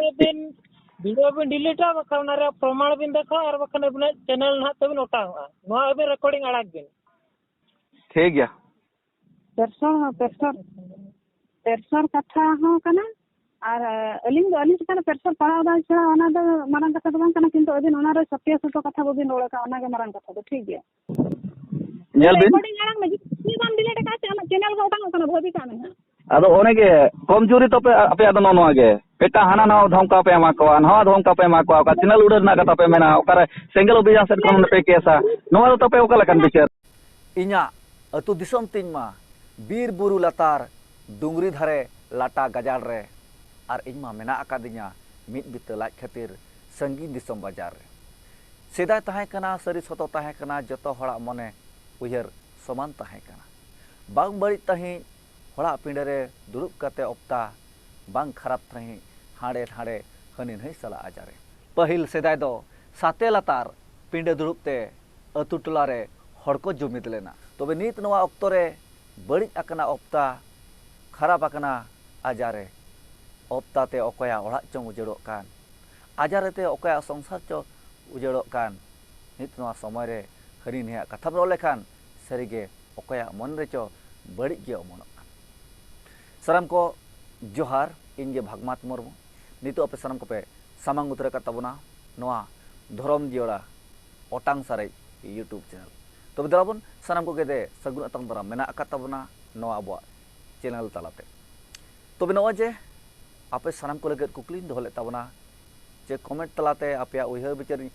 video बिन डिलीटा बखान प्रमाण बिन देखा और बखान अबिना चैनल ना तबिन ओटांगा नोआ अबिन रिकॉर्डिंग अड़ाग बिन ठीक गया पेरसर कथा हो कना और अलिंग कना पेरसर पढ़ाव दा छड़ा ओना दो मारंग कथा दो कना किंतु अबिन ओना रे सत्य सतो कथा बबिन रोड़ा का ओना के मारंग कथा दो ठीक गया रिकॉर्डिंग अड़ाग में जी बाम डिलीट का चैनल को ओटांग कना भोबी का में अदो ओने के कमजोरी तो पे अपे अदो नो आगे पेटा हाना ना धमका पे मा को ना धमका पे मा को का चैनल उड़र ना कथा पे मेना ओकर सिंगल अभियान सेट कोन पे केसा नो तो पे ओका लकन बिचार इना अतु दिसम तिन मा बीर बुरु लतार डुंगरी धारे लाटा गजाड़ रे और इनमा मेना अकादिया मिट बित लाज खातिर संगीन दिसम बाजार रे सेदा ताहे कना सरी सतो ताहे कना जतो हड़ा मने उयहर समान ताहे कना बांग बड़ी ताही हड़ा पिंडे रे दुरुब कते ऑप्ता बांग खराब ताही हाड़े हाड़े हनिन है सला आजारे पहिल सेदाय दो साते लतार पिंडे दुरुब ते अतु टोला रे हड़ को जुमिद लेना तबे नीत नवा ऑक्तो रे बड़ी अकना ऑप्ता खराब अकना आजारे ऑप्ता ते ओकया ओड़ा चों उजड़ो कान आजारे ते ओकया संसार चो उजड़ो कान नीत नवा समय रे हरिन है कथा रो लेखान सरीगे ओकया मन रे चो बड़ी गे अमनो सराम को जोहार इनगे भागमात मुर्मू नितो अपे सराम को पे सामांग उतरे का तबना नवा धरम जियोड़ा ओटांग सारे यूट्यूब चैनल तबे दराबन सराम को गेदे सगुन अतंग दरा मेना का तबना नवा अबवा चैनल तालाते तबे नवा जे आपे सराम को लगत कुकलिन दोले तबना जे कमेंट तलाते आपया उयहर बिचारी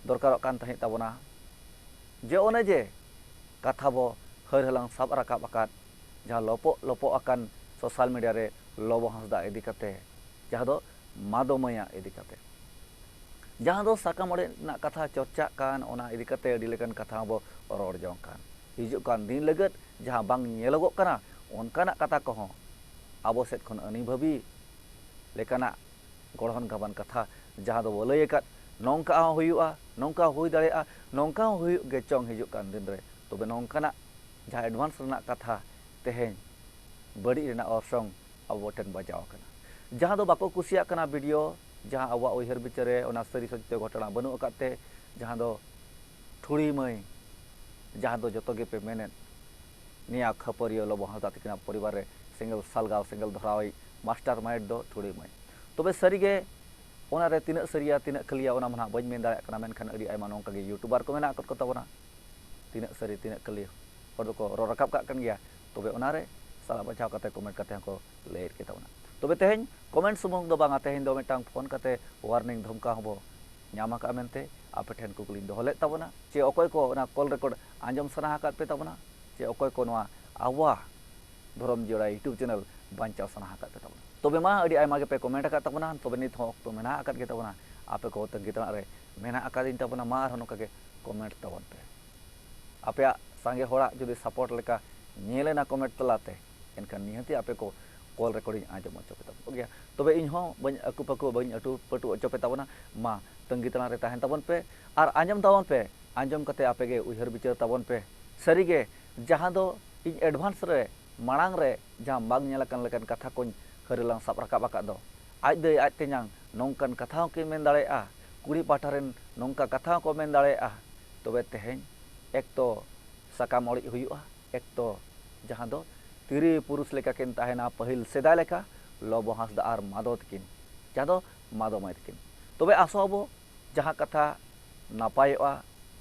दरकार कान तहि तबना जे ओने जे कथा बो हर हलांग साब राकाब आकात जहां लोपो अकान सोशल मीडिया रे लोबो हंसदा इदी कते जहां दो मादोमया इदी कते जहां दो साकाम ओडे ना कथा चर्चा कान ओना इदी कते अडी लेकन कथा बो रोड जों कान हिजु कान दिन लगत जहां बांग नेलोगो काना ओनकाना कथा को हो आबो सेट खन अनुभवी लेकाना गढ़न गाबान कथा जहां दो बोलय कात नोंका हुयुआ नोंका हुई दाड़ेआ नोंका हुयु गे चों हिजु कान दिन रे तबे नोंकाना जहां एडवांस रना कथा तेहें बड़ी रेना ऑर्सोंग अब टेन बजाव कना जहां दो बाको कुसिया कना वीडियो जहां अवा उयहर बिचारे ओना सरी सत्य घटना बनु अकाते जहां दो थुड़ी मई जहां दो जतो गे पे मेने निया खपरियो लो बहा तातिकना परिवार रे सिंगल सालगाव सिंगल धरावई मास्टर माइंड दो थुड़ी मई तबे सरीगे ओना रे तिना सरिया तिना खलिया ओना मना बज मेन दाड़ा कना मेनखान अडी आयमा नोंका गे यूट्यूबर को मेना अकत को तबना तिना सरी तिना खलिया और दो को रो रकाब का कन गया तबे ओना रे साला बचाव कते कमेंट कते को लेट के तबना तबे तेहें कमेंट सुमुंग दो बांगा तेहें दो मेटांग फोन कते वार्निंग धमका हबो ᱧᱟᱢ ᱟᱠᱟᱫ ᱢᱮᱱᱛᱮ ᱟᱯᱮ ᱴᱷᱮᱱ ᱠᱩᱠᱞᱤᱧ ᱫᱚᱦᱚ ᱞᱮᱫ ᱛᱟᱵᱚᱱᱟ ᱪᱮ ᱚᱠᱚᱭ ᱠᱚ ᱚᱱᱟ ᱠᱚᱞ ᱨᱮᱠᱚᱨᱰ ᱟᱸᱡᱚᱢ ᱥᱟᱱᱟ ᱟᱠᱟᱫ ᱯᱮ ᱛᱟᱵᱚᱱᱟ ᱪᱮ ᱚᱠᱚᱭ ᱠᱚ ᱱᱚᱣᱟ ᱟᱵᱚᱣᱟᱜ ᱫᱷᱚᱨᱚᱢ ᱡᱳᱲᱟ यूट्यूब चैनल बांचाव सना आकाद पे तबना तबे मा अडी आयमा गे पे कमेंट आकाद तबना तबे नित हो तो मेना आकाद गे तबना आपे को तंगी तना रे मेना आकादिन तबना मा आर नोका गे कमेंट तबन पे आपे संगे होड़ा जुदी सपोर्ट लेका नेलेना कमेंट तलाते एनखान निहति आपे को कॉल रिकॉर्डिंग आजम अचो पे तब गया तबे इन हो बन अकु पकु बन अटू पटु अचो पे तबना मा तंगी तना रे ताहन तबन पे और आंजम तबन पे आंजम कते आपे गे उहर बिचार तबन पे सरी गे जहां दो इन एडवांस रे मांग रे जहां बाग नेलाकन लेकन कथा को हरलां साब राकाब आका दो आज दे आज तेजांग नोंकन कथा के मेन दाड़ेआ कुड़ी पाठारेन नोंका कथा को मेन दाड़ेआ तबे तेहें एक तो साकाम ओड़ी हुयुआ एक तो जहां दो तिरी पुरुष लेका किन ताहेना पहिल सेदा लेका लोबो हांसदा आर मादो तकिन जहां दो मादो माय तकिन तबे आसोबो जहां कथा नापायोआ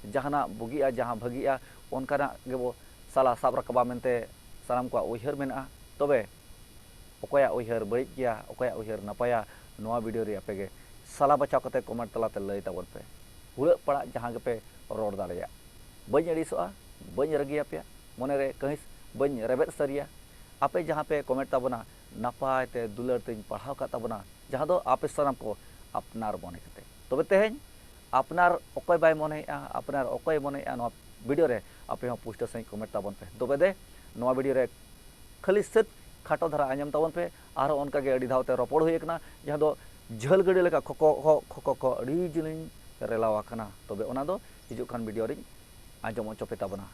जहाना बुगिआ जहां भगिआ ओनकाना गेबो साला साब राकाबा मेनते साराम को उयहर मेना तबे ओकया उयहर बड़ी गया ओकया उयहर नपाया नोआ वीडियो रे आपे गे साला बचाव कते कमेंट तलाते लय ताबन पे हुड़ पड़ा जहां गे पे रोड दाड़िया बñ अड़ीसोआ बñ रगिया पे मने रे कहिस बñ रेबेत सरिया आपे जहां पे कमेंट ताबना नपाय ते दुलर ते पढ़ाव का ताबना जहां दो आपे साराम को अपनार मने कते तबे तेहें अपनार ओकय बाय मनेआ अपनार ओकय मनेआ नो वीडियो रे आपे हो पोस्ट सही कमेंट ताबन पे तबे दे नोआ वीडियो रे खाली सिर्फ खाटो धरा आंजम ताबन पे आरो उनका गे अड़ी धावते रोपड़ हुई एकना जहां दो झल गड़ी लेका खको को अड़ी जिलिन रेलावा कना तबे ओना दो हिजु खान वीडियो रे आंजम ओचो पे ताबना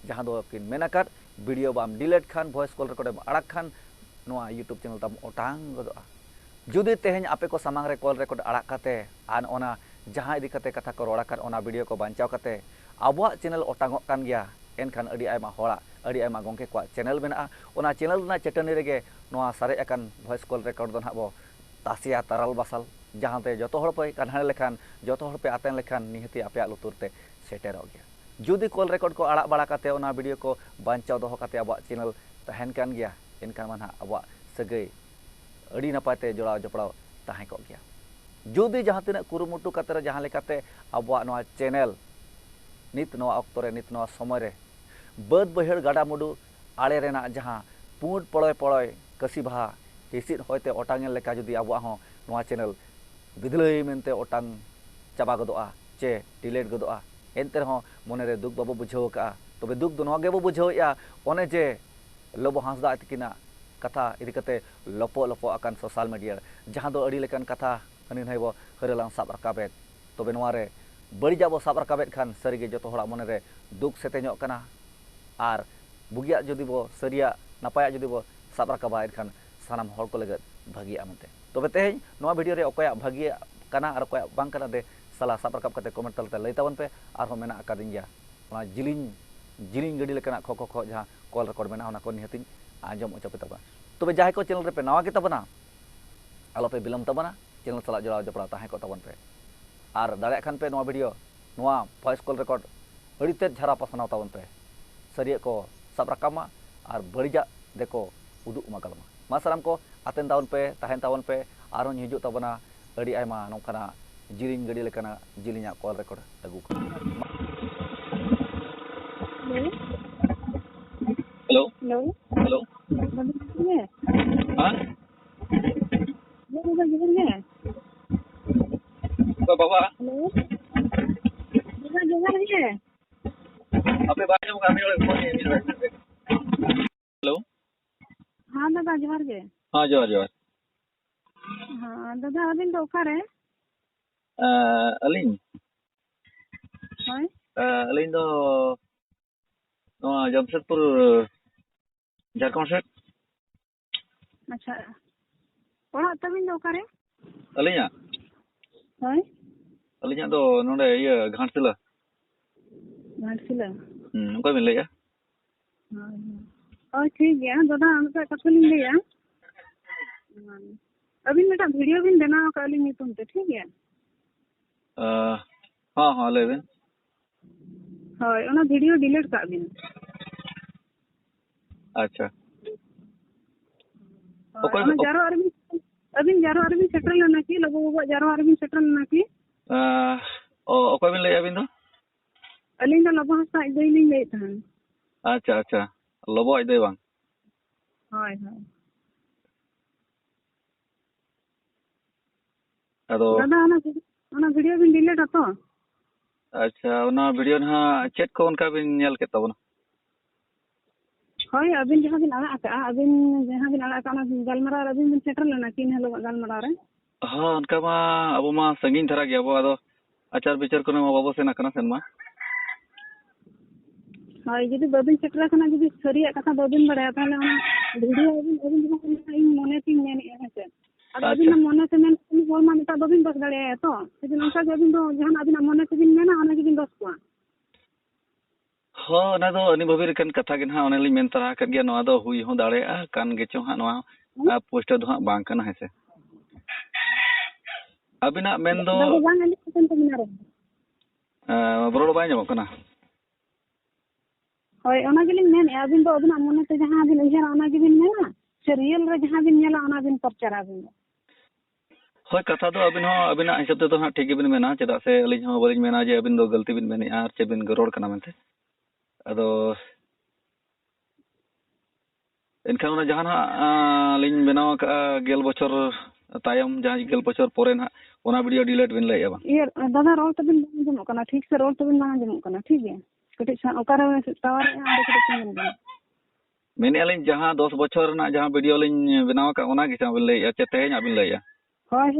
जहां दो किन मेनाकाट वीडियो बाम डिलीट खान वॉइस कॉल रिकॉर्ड अड़ाक खान नोआ यूट्यूब चैनल ताम ओटांग गदोआ जुदी तेहें आपे को सामांग रे कॉल रेकॉर्ड आड़ा कते आन ओना जहां इदी कते कथा को रोड़ा कर ओना वीडियो को बांचाव कते आबुआ चैनल ओटांगो कान गया एनखान अड़ी आयमा होड़ा अड़ी आयमा गोंके को चैनल मेना ओना चैनल ना चटनी रेगे नोआ सारे अकन वॉइस कॉल रेकॉर्ड दो नाबो तासिया तरल बसल जहां ते जतो हड़ पे कान्हाड़ लेखान जतो हड़ पे आतेन लेखान निहती आपे लुतुरते सेटेरो गया जुदी कॉल रेकॉर्ड को आड़ा बड़ा कते ओना वीडियो को बांचाव दोहो कते आबुआ चैनल तहन कान गया एनखान मानहा आबुआ सगै अड़ी नपाते जोड़ाव जपड़ाव ताहें को गया जुदी जहां तिना कुरुमुटु कते जहां लेकाते आबुआ नोआ चैनल नित नोआ अक्तो रे नित नोआ समय रे बद बहेड़ गाडा मुडु आड़े रेना जहां पुंड पड़य पड़य कसी बहा हिसिद होयते ओटांगेल लेका जुदी आबुआ हो नोआ चैनल बिदलय मेनते ओटांग चाबा गदोआ चे डिलीट गदोआ एनते रहो मने रे दुख बाबो बुझाव का तबे दुख दो नोआ गेबो बुझावया ओने जे लोबो हांसदा तिकिना कथा इदी कते लपो लपो अकान सोशल मीडिया जहां दो अड़ी लेकान कथा हनी नाइबो हरलांग साब राकाबेत तबे नोआ रे बड़िजा बो साब राकाबेत खान सरीगे जतो हड़ा मने रे दुख सेतेñok kana आर बुगिया जुदी बो सरिया नापाया जुदी बो साब राकाबा एनखान सानाम हड़ को लगत भागिया मनते तबे तेहेñ नोआ वीडियो रे अकया भागिया kana आर अकया बांग kana दे सला साब राकाब कते कमेंट तलते लई ताबन पे आर हो मेना अकादिन गया ओना जिलिंग गडी लेकाना खो खो खो जहां कॉल रिकॉर्ड मेना ओना को निहतिन आंजम ओचो पे तबा तबे जाहे को चैनल रे पे नवा के तबना आलो पे बिलम तबना चैनल सला जोड़ा जपड़ा ताहे को तबन पे आर दाड़े खान पे नवा वीडियो नवा वॉइस कॉल रिकॉर्ड अड़ी तेज झरा पसनाव तबन पे सरिया को साब राकामा आर बड़िजा देखो उदुग मगलमा मा साराम को आतेन तावन पे ताहेन तावन पे आरो हिजु तबना अड़ी आयमा नोंखाना जिलिंग गडी लेकाना जिलिंगा कॉल रिकॉर्ड अगु हेलो हेलो हेलो हां बाबा हेलो जोहार गे आपे बात जो कामी वाले फोन ये हेलो हाँ दादा जोहार गे हां जोहार जोहार हाँ दादा अबिन दो ओकारे अलिंग होय अलिंग दो नोआ जमशेदपुर झारखंड से अच्छा ओड़ा तबिन दो ओकारे अलिंगा होय अलिंगा दो नोडे ये घाटसिला घाटसिला उनका मिल लेया हां ठीक गया दादा हमसे कथा लिंग लेया अबिन मेटा वीडियो बिन देना का लिंग नितुम ते ठीक है हां हां लेबेन होय ओना वीडियो डिलीट का बिन अच्छा ओना जारो अबिन जारो अरबिन सेटल लेना की लगो बाबा जारो अरबिन सेटल लेना की ओको बिन ले अबिन दो अलिंग दा लबो हसा इदई लिंग ले थान अच्छा अच्छा लबो इदई बांग होय होय अदो दादा ओना वीडियो बिन डिलीट तो अच्छा ओना वीडियो ना चेक को उनका बिन नेल के तबना होय अबिन जहां बिन आड़ा का अबिन जहां बिन आड़ा का ना गलमरा अबिन बिन सेटल लेना की हेलो गलमरा रे हाँ उनका मा अब मा संगीन धरा गया वो अदो आचार विचार को मा बाबू सेना कना सेन मा होय जदी बबिन सेटल कना जदी सरिया कथा बबिन बड़ाया ताले ओना वीडियो अबिन जहां इन मोने ती मेन है अब अबिन मोने ते मेन बोल मा मिटा बबिन बस गड़े तो लेकिन उनका अबिन दो जहां अबिन मोने ते बिन मेना ओना बिन दस को हाँ ना दो अनि भबिर कन कथा गिन हा ओनेली मेन तरा कर गया नवा दो हुई हो दाड़े आ कान गेचो हा नवा पोस्टर दो हा बांग कना है से अबिना मेन दो बांग अली कन ते मिनारे बरोड़ बाय जमो कना होय ओना गिलिन मेन अबिन दो अबिन मोने ते जहां बिन उहरा ओना गिन मेना से रियल रे जहां बिन नेला ओना बिन प्रचार बिन होय कथा दो अबिन हो अबिना हिसाब ते तो हा ठीक बिन मेना चेदा से अलिन हो बलिन मेना जे अबिन दो गलती बिन मेने आर चे बिन गरोड़ कना मेनते अदो इनखान ओना जहां लिंग बनाव का गेल बछर तायम जहां गेल बछर पोरे ना ओना वीडियो डिलीट बिन लैया बा ये दादा रोल तबिन जमो कना ठीक से रोल तबिन ना जमो कना ठीक है कटी ओकारे टावर आंदे कटी चंगन बना मेने अलिन जहां 10 बछर ना जहां वीडियो लिंग बनाव का ओना गिसा बिन लैया चे तेहेñ बिन लैया होय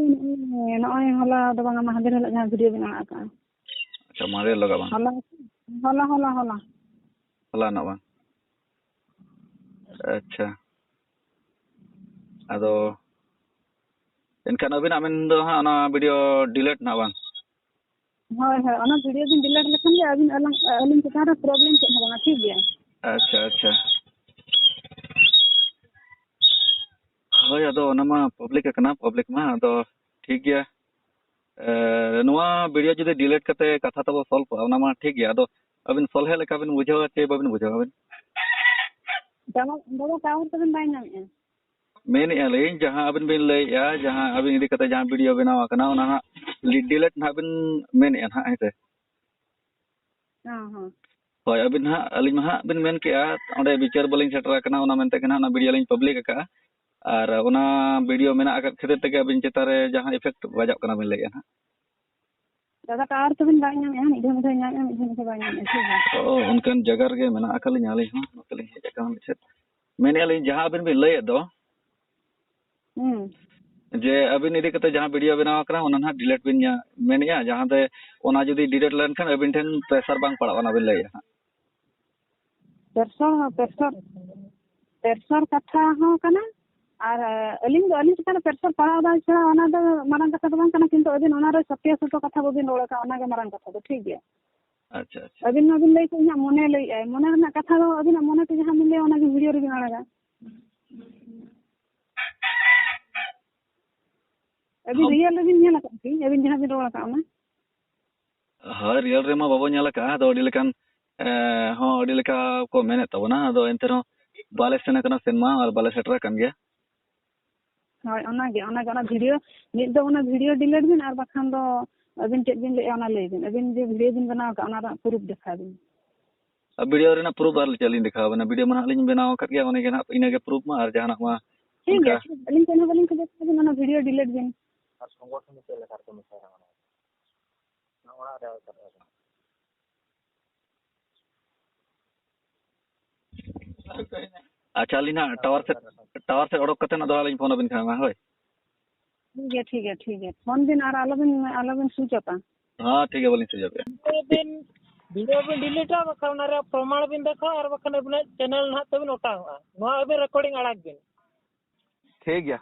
नय होला दो बांगा महादेर हला जहां वीडियो बिन आका अच्छा मारे लगा बा होला ना बा अच्छा अदो एनखान अबिना मेन दो हाँ ना वीडियो डिलीट ना बांग ᱦᱳᱭ ᱦᱳᱭ ᱚᱱᱟ ᱵᱷᱤᱰᱤᱭᱳ ᱵᱤᱱ ᱰᱤᱞᱮᱴ ᱞᱮᱠᱷᱟᱱ ᱜᱮ ᱟᱹᱵᱤᱱ ᱟᱹᱞᱤᱧ ᱪᱮᱛᱟᱱ ᱨᱮ ᱯᱨᱚᱵᱞᱮᱢ ᱪᱮᱫ ᱦᱚᱸ ᱵᱟᱝᱟ ᱴᱷᱤक ᱜᱮᱭᱟ अच्छा अच्छा होय अदो ओनामा पब्लिक कना पब्लिक मा अदो ठीक गया नोआ वीडियो जदि डिलीट करते कथा तब सॉल्व ओनामा ठीक गया अदो अबिन सॉल्व लेका बिन बुझावा चे बाबिन बुझावा बिन बाबा टावर तबिन बाय नामेगा मेन एले जहां अबिन बिन ले या जहां अबिन इदी कते जहां वीडियो बनावा कना ओना ना डिलीट ना बिन मेन ए ना हेते हां हां होय अबिन हा अलिन मा बिन मेन के ओंडे विचार बलिन सेटरा कना ओना मेनते कना ना वीडियो लिन पब्लिक का और ओना वीडियो मेना अगर खेते तके अबिन चेतारे जहां इफेक्ट बजाव कना बिन ले ना दादा टावर तबिन बाय नामेगा मिधे मिधे नामेगा मिधे मिधे बाय नामेगा ठीक है ओ उनकन जगर के मेना अकलिन आली हां नकलिन हेज का मिछत मेन एले जहां अबिन बिन ले दो जे अबिन इदी कते जहां वीडियो बनावा कना ओना ना डिलीट बिन मेनिया जहां ते ओना जदी डिलीट लेन खान अबिन ठेन प्रेशर बांग पड़ा ओना बिन ले प्रेशर कथा हो कना और अलिंग चितान प्रेशर पड़ा छड़ा ओना दो मारंग कथा बांग कना किंतु अबिन ओना रे सत्य सत्य कथा बबिन रोड़ा का ओना के मारंग कथा दो ठीक गया अच्छा अच्छा अबिन अबिन लई को मने लई मने रना कथा दो अबिन मने ते जहां मिले ओना के वीडियो रे बिन आड़ागा अभी रियल अभी नहीं लगा थी अभी जहाँ भी रोड़ा का ना हाँ रियल रे मा बाबो ᱧᱮᱞ का दो अडी लेकन हाँ अडी लेका को मेने तबना दो एंतरो बाले सेना कना सेनमा और बाले सेटरा कन गया हाँ ओना वीडियो नित दो ओना वीडियो डिलीट बिन और बखान दो अबिन चेक बिन ले ओना ले बिन अबिन जे वीडियो बिन बनाव का ओना प्रूफ दिखा बिन अब वीडियो रे ना प्रूफ आर चलिन दिखावा बना वीडियो मा लिन बनाव कर गया ओने के ना इने के प्रूफ मा और जहां मा ठीक है अलिन को बलिन को देखा बिन ओना वीडियो डिलीट बिन और संगठन में चले कर को मिसारा ना ओड़ा रे अच्छा लिना टावर से ओडक कते ना दो लिन फोन बिन खामा होय ठीक है फोन दिन और आलोबिन स्विच ऑफ हां ठीक है बोलिन सुजा पे दिन वीडियो बिन डिलीट आ बखना रे प्रमाण बिन देखा और बखना बिन चैनल ना तबिन ओटांगा नोआ अबे रिकॉर्डिंग अड़ाक बिन ठीक गया